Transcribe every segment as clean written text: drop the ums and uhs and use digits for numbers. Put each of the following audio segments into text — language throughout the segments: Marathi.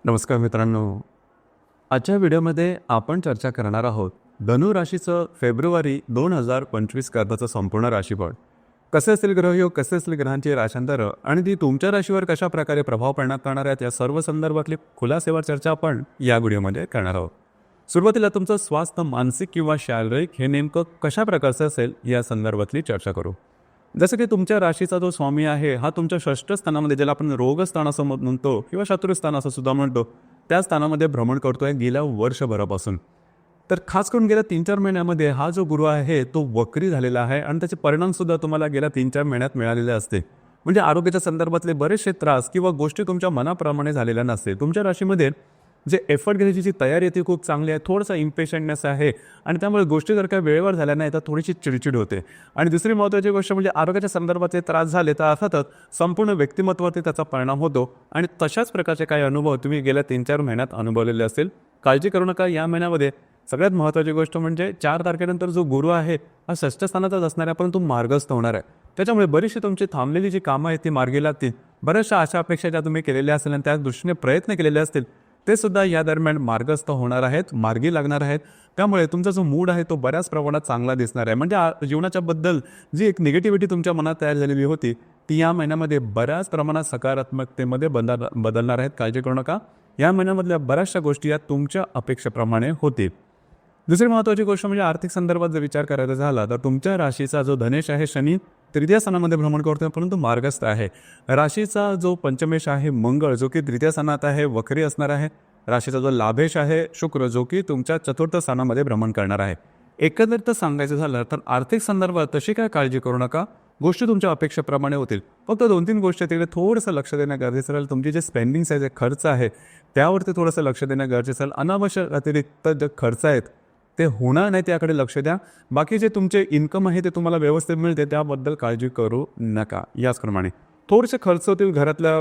नमस्कार मित्रांनो. आजच्या व्हिडिओमध्ये आपण चर्चा करणार आहोत धनु राशीचं फेब्रुवारी 2025 करताचं संपूर्ण राशीफळ. कसे असतील ग्रहयोग, कसे असतील ग्रहांची राशांतरं आणि ती तुमच्या राशीवर कशा प्रकारे प्रभाव पाडणार करणार आहेत या सर्व संदर्भातली खुलासेवर चर्चा आपण या व्हिडिओमध्ये करणार आहोत. सुरुवातीला तुमचं स्वास्थ्य मानसिक किंवा शारीरिक हे नेमकं कशा प्रकारचं असेल या संदर्भातली चर्चा करू. जसं की तुमच्या राशीचा जो स्वामी आहे हा तुमच्या षष्ठ स्थानामध्ये, ज्याला आपण रोगस्थान असं म्हणतो किंवा शत्रुस्थान असं सुद्धा म्हणतो, त्या स्थानामध्ये भ्रमण करतोय गेल्या वर्षभरापासून. तर खास करून गेल्या 3-4 महिन्यामध्ये हा जो गुरु आहे तो वक्री झालेला आहे आणि त्याचे परिणामसुद्धा तुम्हाला गेल्या 3-4 महिन्यात मिळालेले असते. म्हणजे आरोग्याच्या संदर्भातले बरेचसे त्रास किंवा गोष्टी तुमच्या मनाप्रमाणे झालेल्या नसते. तुमच्या राशीमध्ये जे एफर्ट घेण्याची जी तयारी आहे ती खूप चांगली आहे, थोडंसं इम्पेशंटनेस आहे आणि त्यामुळे गोष्टी जर काही वेळेवर झाल्या नाही तर थोडीशी चिडचिड होते. आणि दुसरी महत्त्वाची गोष्ट म्हणजे आरोग्याच्या संदर्भातले त्रास झाले तर अर्थातच संपूर्ण व्यक्तिमत्वावरती त्याचा परिणाम होतो आणि तशाच प्रकारचे काही अनुभव तुम्ही गेल्या 3-4 महिन्यात अनुभवलेले असतील. काळजी करू नका. या महिन्यामध्ये सगळ्यात महत्त्वाची गोष्ट म्हणजे 4 तारखेनंतर जो गुरु आहे हा षष्ठ स्थानातच असणार आहे, परंतु मार्गस्थ होणार आहे. त्याच्यामुळे बरीचशी तुमची थांबलेली जी कामं आहेत ती मार्गी लागतील. बऱ्याचशा आशा अपेक्षा ज्या तुम्ही केलेल्या असतील आणि त्या दृष्टीने प्रयत्न केलेले असतील ते सुद्धा या दरम्यान मार्गस्थ होणार आहेत, मार्गी लागणार आहेत. त्यामुळे तुमचा जो मूड आहे तो बऱ्याच प्रमाणात चांगला दिसणार आहे. म्हणजे जीवनाच्या बद्दल जी एक निगेटिव्हिटी तुमच्या मनात तयार झालेली होती ती या महिन्यामध्ये बऱ्याच प्रमाणात सकारात्मकतेमध्ये बदलणार आहेत. काळजी करू नका. या महिन्यामधल्या बऱ्याचशा गोष्टी या तुमच्या अपेक्षेप्रमाणे होतील. दुसरी महत्त्वाची गोष्ट म्हणजे आर्थिक संदर्भात जर विचार करायचा झाला तर तुमच्या राशीचा जो धनेश आहे शनी तृतीय स्थानामध्ये भ्रमण करतोय, परंतु मार्गस्थ आहे. राशीचा जो पंचमेश आहे मंगळ, जो की तृतीय स्थानात आहे, वक्री असणार आहे. राशीचा जो लाभेश आहे शुक्र, जो की तुमच्या चतुर्थ स्थानामध्ये भ्रमण करणार आहे. एकंदरीत सांगायचं झालं तर आर्थिक संदर्भात तशी काय काळजी करू नका. गोष्टी तुमच्या अपेक्षेप्रमाणे होतील. फक्त 2-3 गोष्टी तिकडे थोडंसं लक्ष देणं गरजेचं राहील. तुमची जे स्पेंडिंग्स आहे, जे खर्च आहे त्यावरती थोडंसं लक्ष देणं गरजेचं राहील. अनावश्यक अतिरिक्त जे खर्च आहेत ते होणार नाही त्याकडे लक्ष द्या. बाकी जे तुमचे इन्कम आहे ते तुम्हाला व्यवस्थित मिळते त्याबद्दल काळजी करू नका. याचप्रमाणे थोडेसे खर्च होतील घरातल्या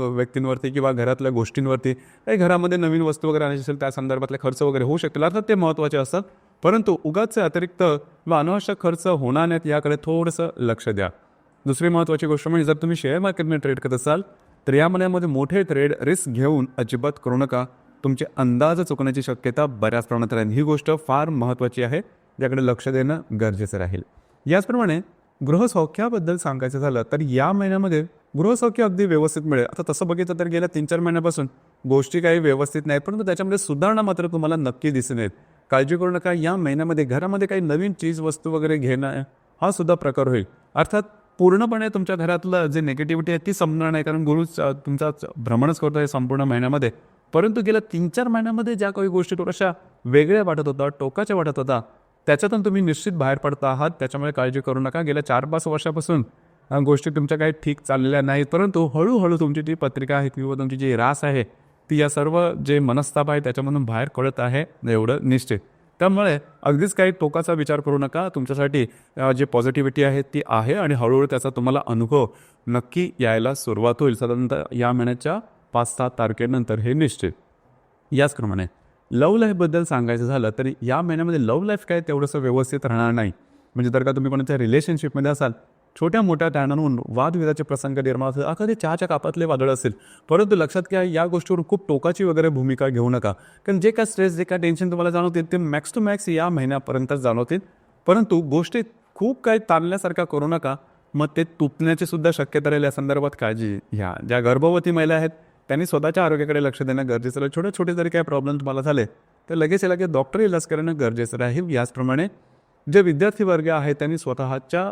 व्यक्तींवरती किंवा घरातल्या गोष्टींवरती. काही घरामध्ये नवीन वस्तू वगैरे आणायची असेल त्या संदर्भातले खर्च वगैरे होऊ शकतील, अर्थात ते महत्त्वाचे असतात. परंतु उगाचचे अतिरिक्त व अनावश्यक खर्च होणार नाहीत याकडे थोडंसं लक्ष द्या. दुसरी महत्त्वाची गोष्ट म्हणजे जर तुम्ही शेअर मार्केटमध्ये ट्रेड करत असाल तर या महिन्यामध्ये मोठे ट्रेड रिस्क घेऊन अजिबात करू नका. तुमचे अंदाज चुकण्याची शक्यता बऱ्याच प्रमाणात राहील. ही गोष्ट फार महत्त्वाची आहे, ज्याकडे लक्ष देणं गरजेचं राहील. याचप्रमाणे गृहसौख्याबद्दल सांगायचं झालं तर या महिन्यामध्ये गृहसौख्य अगदी व्यवस्थित मिळेल. आता तसं बघितलं तर गेल्या 3-4 महिन्यापासून गोष्टी काही व्यवस्थित नाहीत, परंतु त्याच्यामध्ये सुधारणा मात्र तुम्हाला नक्की दिसून येईल. काळजी करू नका. या महिन्यामध्ये घरामध्ये काही नवीन चीज वस्तू वगैरे घेणं हा सुद्धा प्रकार होईल. अर्थात पूर्णपणे तुमच्या घरातलं जे निगेटिव्हिटी आहे ती संपणार नाही, कारण गुरु तुमचा भ्रमणच करतो आहे संपूर्ण महिन्यामध्ये. परंतु गेल्या 3-4 महिन्यामध्ये ज्या काही गोष्टी थोड्याशा वेगळ्या वाटत होत्या, टोकाच्या वाटत होता, त्याच्यातून तुम्ही निश्चित बाहेर पडता आहात. त्याच्यामुळे काळजी करू नका. गेल्या 4-5 वर्षापासून गोष्टी तुमच्या काही ठीक चाललेल्या नाहीत, परंतु हळूहळू तुमची जी पत्रिका आहे किंवा तुमची जी रास आहे ती या सर्व जे मनस्ताप आहे त्याच्यामधून बाहेर पडत आहे, एवढं निश्चित. त्यामुळे अगदीच काही टोकाचा विचार करू नका. तुमच्यासाठी जी पॉझिटिव्हिटी आहे ती आहे आणि हळूहळू त्याचा तुम्हाला अनुभव नक्की यायला सुरुवात होईल. साधारणतः या महिन्याच्या 5-6 तारखेनंतर हे निश्चित. याचप्रमाणे लव्ह लाईफबद्दल सांगायचं झालं तरी या महिन्यामध्ये लव्ह लाईफ काय तेवढंसं व्यवस्थित राहणार नाही. म्हणजे जर का तुम्ही कोणाच्या रिलेशनशिपमध्ये असाल, छोट्या मोठ्या कारणांवरून वादविवादाचे प्रसंग निर्माण होतील, एखादी चहाच्या कापातले वादळ असेल, परंतु लक्षात घ्या या गोष्टीवर खूप टोकाची वगैरे भूमिका घेऊ नका. कारण जे काय स्ट्रेस, जे काय टेन्शन तुम्हाला जाणवतील ते मॅक्स टू मॅक्स या महिन्यापर्यंतच जाणवतील. परंतु गोष्टी खूप काही ताणल्यासारखा करू नका, मग ते तुटण्याची सुद्धा शक्यता राहील. या संदर्भात काळजी घ्या. ज्या गर्भवती महिला आहेत त्यांनी स्वतःच्या आरोग्याकडे लक्ष देणं गरजेचं आहे. छोटे छोटे जरी काही प्रॉब्लेम तुम्हाला झाले तर लगेच डॉक्टर इलाज करणं गरजेचं राहील. याचप्रमाणे जे विद्यार्थी वर्ग आहे त्यांनी स्वतःच्या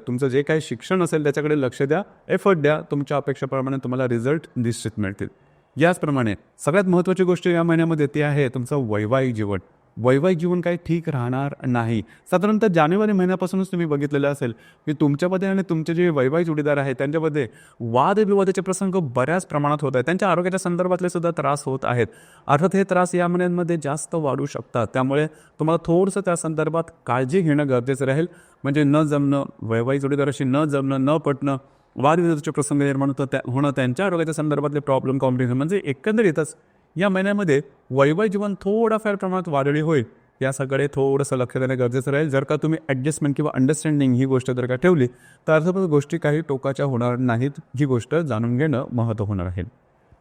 तुमचं जे काही शिक्षण असेल त्याच्याकडे लक्ष द्या, एफर्ट द्या. तुमच्या अपेक्षेप्रमाणे तुम्हाला रिझल्ट निश्चित मिळतील. याचप्रमाणे सगळ्यात महत्त्वाची गोष्ट या महिन्यामध्ये ती आहे तुमचं वैवाहिक जीवन. वैवाहिक जीवन काही ठीक राहणार नाही. साधारणतः जानेवारी महिन्यापासूनच तुम्ही बघितलेलं असेल की तुमच्यामध्ये आणि तुमचे जे वैवाहिक जोडीदार आहेत त्यांच्यामध्ये वादविवादाचे प्रसंग बऱ्याच प्रमाणात होत आहेत. त्यांच्या आरोग्याच्या संदर्भातले सुद्धा त्रास होत आहेत. अर्थात हे त्रास या महिन्यांमध्ये जास्त वाढू शकतात. त्यामुळे तुम्हाला थोडंसं त्या संदर्भात काळजी घेणं गरजेचं राहील. म्हणजे न जमणं, वैवाहिक जोडीदाराशी न जमणं, न पटणं, वादविवादाचे प्रसंग निर्माण होणं, त्यांच्या आरोग्याच्या संदर्भातले प्रॉब्लेम, कॉम्प्लिकेशन, म्हणजे एकंदरीतच या महिन्यामध्ये वैवाहिक जीवन थोडाफार प्रमाणात वादळी होईल. या सगळे थोडंसं लक्ष देणं गरजेचं राहील. जर का तुम्ही ॲडजस्टमेंट किंवा अंडरस्टँडिंग ही गोष्ट जर का ठेवली तर अर्थातच गोष्टी काही टोकाच्या होणार नाहीत. ही गोष्ट जाणून घेणं महत्त्व होणार आहे.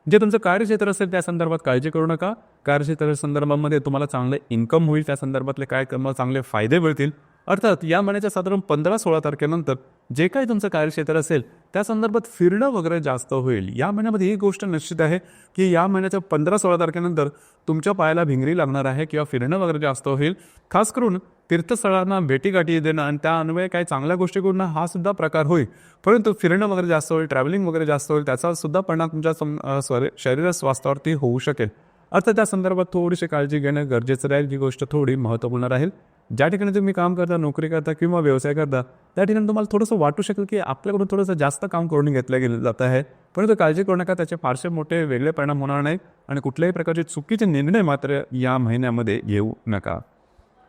जे तुमचं कार्यक्षेत्र असेल त्या संदर्भात काळजी करू नका. कार्यक्षेत्र संदर्भामध्ये तुम्हाला चांगले इन्कम होईल, त्या संदर्भातले काय तुम्हाला चांगले फायदे मिळतील. अर्थात या महिन्याच्या साधारण 15-16 तारखेनंतर जे काही तुमचं कार्यक्षेत्र असेल त्या संदर्भात फिरणं वगैरे जास्त होईल. या महिन्यामध्ये ही गोष्ट निश्चित आहे की या महिन्याच्या 15-16 तारखेनंतर तुमच्या पायाला भिंगरी लागणार आहे किंवा फिरणं वगैरे जास्त होईल. खास करून तीर्थस्थळांना भेटीगाठी देणं आणि त्या अन्वये काही चांगल्या गोष्टी करणं हा सुद्धा प्रकार होईल. परंतु फिरणं वगैरे जास्त होईल, ट्रॅव्हलिंग वगैरे जास्त होईल, त्याचा सुद्धा परिणाम तुमच्या शरीर स्वास्थ्यावरती होऊ शकेल. अर्थात त्या संदर्भात थोडीशी काळजी घेणं गरजेचं राहील. ही गोष्ट थोडी महत्त्वपूर्ण राहील. ज्या ठिकाणी तुम्ही काम करता, नोकरी करता किंवा व्यवसाय करता त्या ठिकाणी तुम्हाला थोडंसं वाटू शकेल की आपल्याकडून थोडंसं जास्त काम करून घेतलं गेलं जात आहे. परंतु काळजी करू नका, त्याचे फारसे मोठे वेगळे परिणाम होणार नाहीत आणि कुठल्याही प्रकारचे चुकीचे निर्णय मात्र या महिन्यामध्ये घेऊ नका.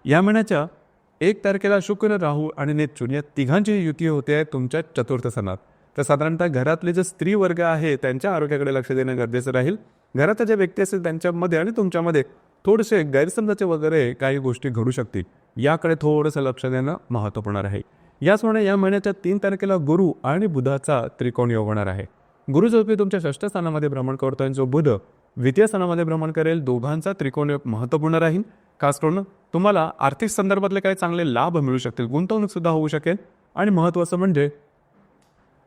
या महिन्याच्या 1 तारखेला शुक्र, राहू आणि नेपच्यून या तिघांची युती होते आहे तुमच्या चतुर्थ स्थानात. तर साधारणतः घरातले जे स्त्री वर्ग आहे त्यांच्या आरोग्याकडे लक्ष देणं गरजेचं राहील. घरात ज्या व्यक्ती असतील त्यांच्यामध्ये आणि तुमच्यामध्ये थोडेसे गैरसमजाचे वगैरे काही गोष्टी घडू शकतील. याकडे थोडंसं लक्ष देणं महत्त्वपूर्ण आहे. याचप्रमाणे या महिन्याच्या 3 तारखेला गुरु आणि बुधाचा त्रिकोण योग होणार आहे. गुरु जो की तुमच्या 6ष्ठ स्थानामध्ये भ्रमण करतोय, जो बुध 2य स्थानामध्ये भ्रमण करेल, दोघांचा त्रिकोण योग महत्त्वपूर्ण राहील. खास करून तुम्हाला आर्थिक संदर्भातले काही चांगले लाभ मिळू शकतील, गुंतवणूकसुद्धा होऊ शकेल. आणि महत्त्वाचं म्हणजे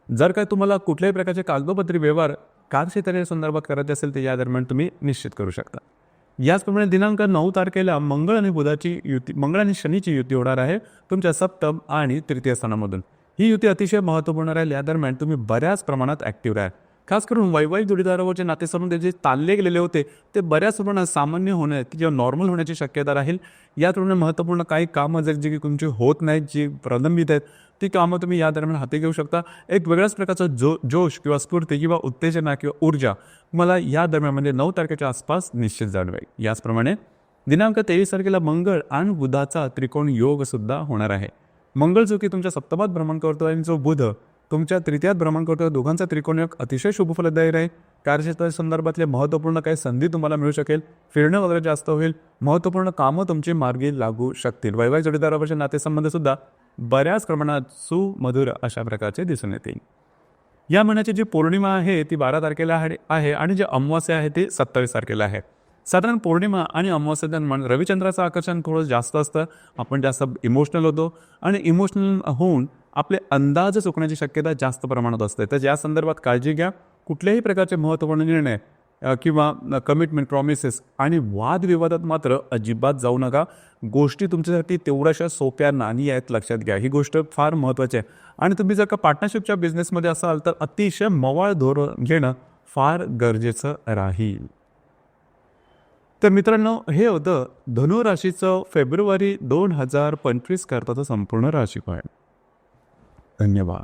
जर काय तुम्हाला कुठल्याही प्रकारचे कागदोपत्री व्यवहार कार्यक्षेत्राच्या संदर्भात करायचे असेल तर या दरम्यान तुम्ही निश्चित करू शकता. याचप्रमाणे दिनांक 9 तारखेला मंगळ आणि बुधाची युती, मंगळ आणि शनीची युती होणार आहे तुमच्या सप्तम आणि तृतीय स्थानामधून. ही युती अतिशय महत्त्वपूर्ण राहील. या दरम्यान तुम्ही बऱ्याच प्रमाणात ॲक्टिव्ह राहाल. खास करून वैवाहिक जोडीदारावरचे नातेसंबंध जे ताणले गेलेले होते ते बऱ्याच प्रमाणात सामान्य होण्याची किंवा नॉर्मल होण्याची शक्यता राहील. याप्रमाणे महत्त्वपूर्ण काही कामं जी की तुमची होत नाहीत, जी प्रलंबित आहेत, ती कामं तुम्ही या दरम्यान हाती घेऊ शकता. एक वेगळ्याच प्रकारचा जोश किंवा स्फूर्ती किंवा उत्तेजना किंवा ऊर्जा मला या दरम्यान म्हणजे 9 तारखेच्या आसपास निश्चित जाणवेल. याचप्रमाणे दिनांक 23 तारखेला मंगळ आणि बुधाचा त्रिकोण योग सुद्धा होणार आहे. मंगळ जो की तुमच्या सप्तमात भ्रमण करतो आणि जो बुध तुमच्या तृतीयात भ्रमण करतो, दोघांचा त्रिकोण योग अतिशय शुभफलदायी राहील. कार्यक्षेत्र संदर्भातले महत्त्वपूर्ण काही संधी तुम्हाला मिळू शकेल. फिरणं वगैरे जास्त होईल. महत्त्वपूर्ण कामं तुमची मार्गी लागू शकतील. वैवाहिक जोडीदारावरचे नातेसंबंध सुद्धा बऱ्याच प्रमाणात सुमधुर अशा प्रकारचे दिसून येतील. या महिन्याची जी पौर्णिमा आहे ती 12 तारखेला आहे आणि जी अमावास्या आहे ती 27 तारखेला आहे. साधारण पौर्णिमा आणि अमावास्या दरम्यान रविचंद्राचं आकर्षण थोडं जास्त असतं. आपण जास्त इमोशनल होतो आणि इमोशनल होऊन आपले अंदाज चुकण्याची शक्यता जास्त प्रमाणात असते. तर या संदर्भात काळजी घ्या. कुठल्याही प्रकारचे महत्त्वपूर्ण निर्णय किंवा कमिटमेंट, प्रॉमिसेस आणि वादविवादात मात्र अजिबात जाऊ नका. गोष्टी तुमच्यासाठी तेवढ्याशा सोप्या नाही आहेत, लक्षात घ्या. ही गोष्ट फार महत्त्वाची आहे. आणि तुम्ही जर का पार्टनरशिपच्या बिझनेसमध्ये असाल तर अतिशय मवाळ धोरण घेणं फार गरजेचं राहील. तर मित्रांनो, हे होतं धनु राशीचं फेब्रुवारी 2025 करताचं संपूर्ण राशीफळ. धन्यवाद.